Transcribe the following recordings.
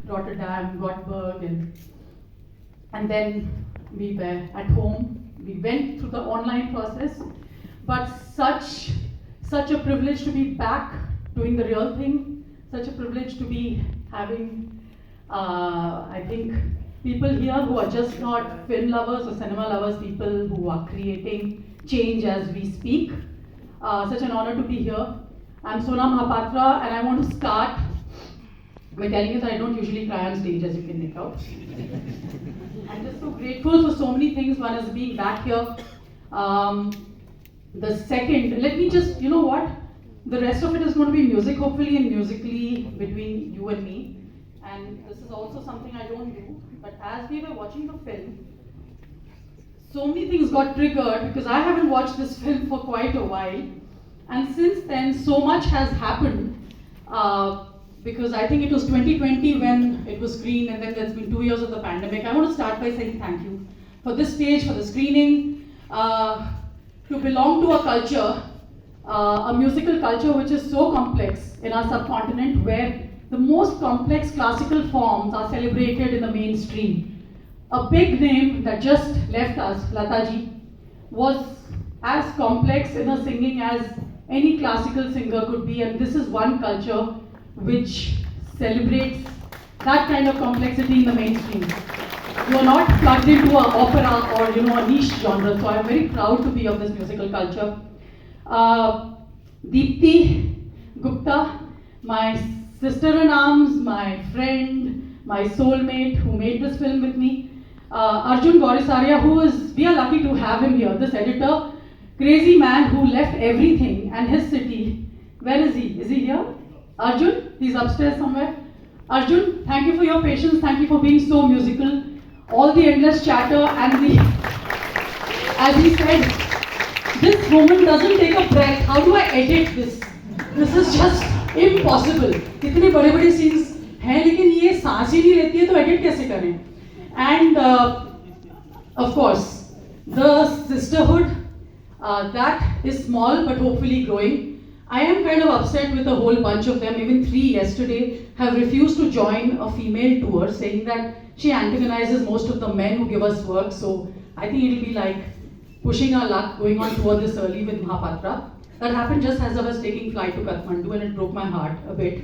Rotterdam, Gothenburg, and then we were at home. We went through the online process, but such a privilege to be back doing the real thing. Such a privilege to be having, I think, people here who are just not film lovers or cinema lovers, people who are creating change as we speak. Such an honor to be here. I'm Sona Mahapatra, and I want to start by telling you that I don't usually cry on stage, as you can make out. I'm just so grateful for so many things. One is being back here. The second, let me just, you know what? The rest of it is going to be music, hopefully, and musically between you and me. And this is also something I don't do. But as we were watching the film, so many things got triggered because I haven't watched this film for quite a while. And since then, so much has happened. Because I think it was 2020 when it was screened, and then there's been 2 years of the pandemic. I want to start by saying thank you for this stage, for the screening, to belong to a culture, a musical culture which is so complex in our subcontinent, where the most complex classical forms are celebrated in the mainstream. A big name that just left us, Lataji, was as complex in her singing as any classical singer could be, and this is one culture which celebrates that kind of complexity in the mainstream. You are not plugged into an opera or a niche genre, so I'm very proud to be of this musical culture. Deepti Gupta, my sister in arms, my friend, my soulmate who made this film with me. Arjun Gaurisaria, we are lucky to have him here, this editor, crazy man who left everything and his city. Where is he? Is he here? Arjun, he's upstairs somewhere. Arjun, thank you for your patience. Thank you for being so musical. All the endless chatter and as he said, this woman doesn't take a breath. How do I edit this? This is just impossible. इतने बड़े-बड़े scenes हैं, लेकिन ये सांस ही नहीं लेती है, तो edit कैसे करें? And of course, the Sisterhood, that is small but hopefully growing. I am kind of upset with a whole bunch of them. Even 3 yesterday have refused to join a female tour, saying that she antagonizes most of the men who give us work. So I think it'll be like pushing our luck going on tour this early with Mahapatra. That happened just as I was taking flight to Kathmandu, and it broke my heart a bit.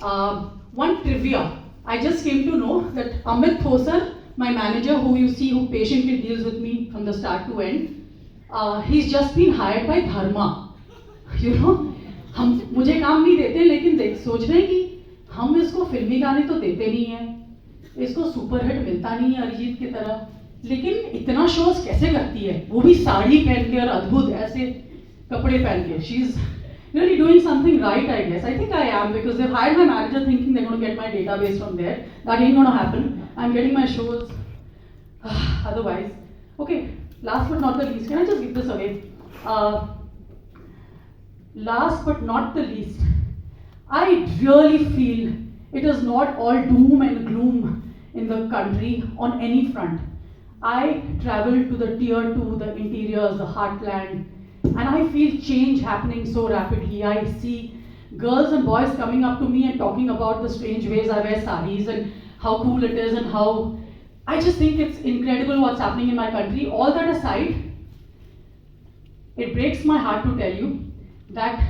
One trivia. I just came to know that Amit Thosar, my manager, who patiently deals with me from the start to end, he's just been hired by Dharma. हम मुझे काम नहीं देते, लेकिन सोच रहे हैं कि हम इसको फिल्मी गाने तो देते नहीं हैं, इसको सुपरहिट मिलता नहीं है अरिजीत की तरह, लेकिन इतना शोज कैसे करती है, वो भी साड़ी पहन के और अद्भुत ऐसे कपड़े पहन के. She is really doing something right, I guess. I think I am, because they've hired my manager thinking they're going to get my database from there. That ain't going to happen. I'm getting my shows otherwise. Okay, last but not the least, can I just give this away? Last but not the least, I really feel it is not all doom and gloom in the country on any front. I travel to the tier 2, the interiors, the heartland, and I feel change happening so rapidly. I see girls and boys coming up to me and talking about the strange ways I wear saris and how cool it is, and how I just think it's incredible what's happening in my country. All that aside, it breaks my heart to tell you that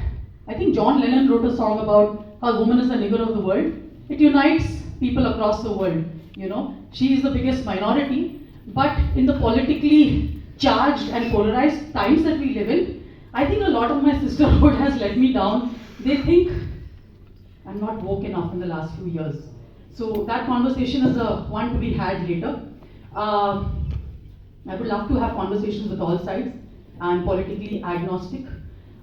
I think John Lennon wrote a song about how woman is the nigger of the world. It unites people across the world. She is the biggest minority, but in the politically charged and polarized times that we live in, I think a lot of my sisterhood has let me down. They think I'm not woke enough in the last few years. So that conversation is one to be had later. I would love to have conversations with all sides. I'm politically agnostic.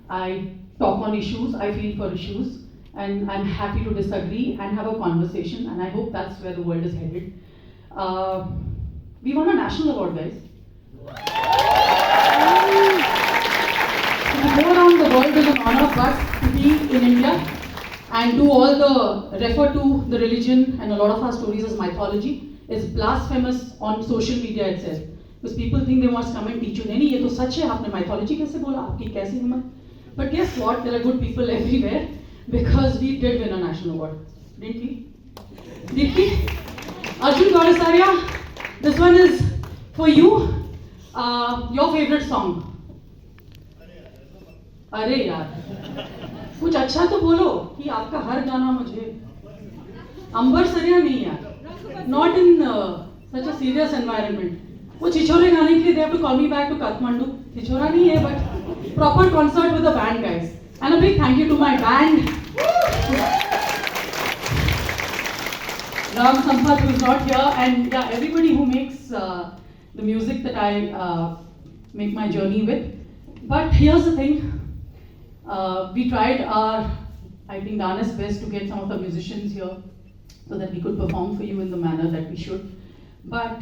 I talk on issues, I feel for issues, and I'm happy to disagree and have a conversation, and I hope that's where the world is headed. We won a national award, guys. To go around the world is an honor, but to be in India and do all the refer to the religion and a lot of our stories as mythology is blasphemous on social media itself. Because people think they must come and teach you. नहीं, ये तो सच है, आपने mythology कैसे बोला, आपकी कैसी हिम्मत? But guess what? There are good people everywhere, because we did win a national award, didn't we? Deepti, Arjun Gaurasaria, this one is for you. Your favorite song? अरे यार, कुछ अच्छा तो बोलो कि आपका हर गाना मुझे अंबर सरिया नहीं यार. Not in such a serious environment. वो छिछोरे गाने के लिए they have to call me back to Kathmandu. छिछोरा नहीं है but proper concert with the band guys. And a big thank you to my band. Ram Sampath who is not here, and yeah, everybody who makes the music that I make my journey with. But here's the thing, we tried our, I think, darnest best to get some of the musicians here so that we could perform for you in the manner that we should. But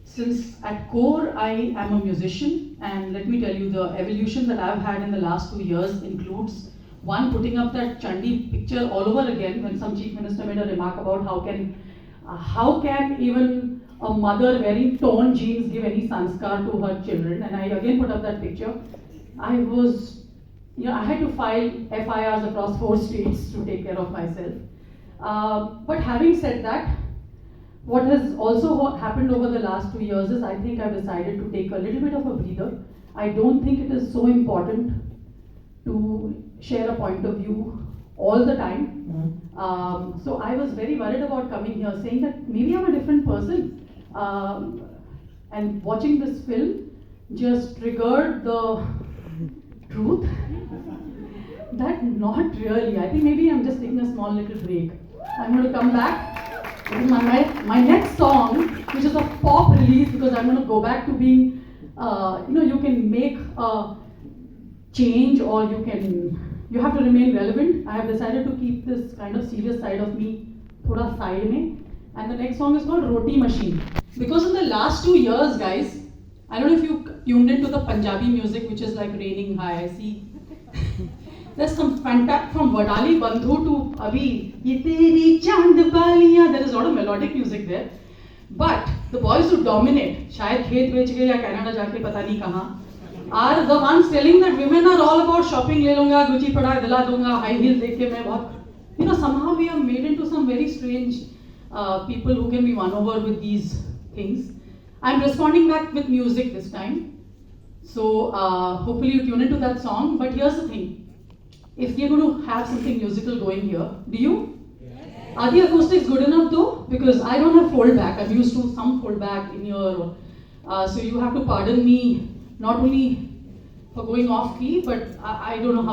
since at core I am a musician, and let me tell you, the evolution that I've had in the last 2 years includes one, putting up that Chandi picture all over again when some chief minister made a remark about how can even a mother wearing torn jeans give any sanskar to her children, and I again put up that picture. I was, I had to file FIRs across 4 states to take care of myself. But having said that, what has also happened over the last 2 years is I think I've decided to take a little bit of a breather. I don't think it is so important to share a point of view all the time. So I was very worried about coming here, saying that maybe I'm a different person. And watching this film just triggered the truth that not really. I think maybe I'm just taking a small little break. I'm going to come back. My next song, which is a pop release, because I'm going to go back to being, you can make a change, or you have to remain relevant. I have decided to keep this kind of serious side of me thoda side mein. And the next song is called Roti Machine. Because in the last 2 years, guys, I don't know if you tuned into the Punjabi music, which is like raining high. I see there's some fantastic, from Vadali Bandhu to Abhi, Ye Teri Chand Baliyan, there is a lot of melodic music there. But the boys who dominate, shayad khet bech gaye ya Canada jaake pata nahi kahan, are the ones telling that women are all about shopping, le lunga, Gucci pada dila dunga, high heels dekh ke main bahut, somehow we are made into some very strange people who can be won over with these things. I'm responding back with music this time. So hopefully you tune into that song. But here's the thing. If we're going to have something musical going here, do you? Yes. Are the acoustics good enough though? Because I don't have foldback. I'm used to some foldback in here. So you have to pardon me, not only for going off key, but I don't know how.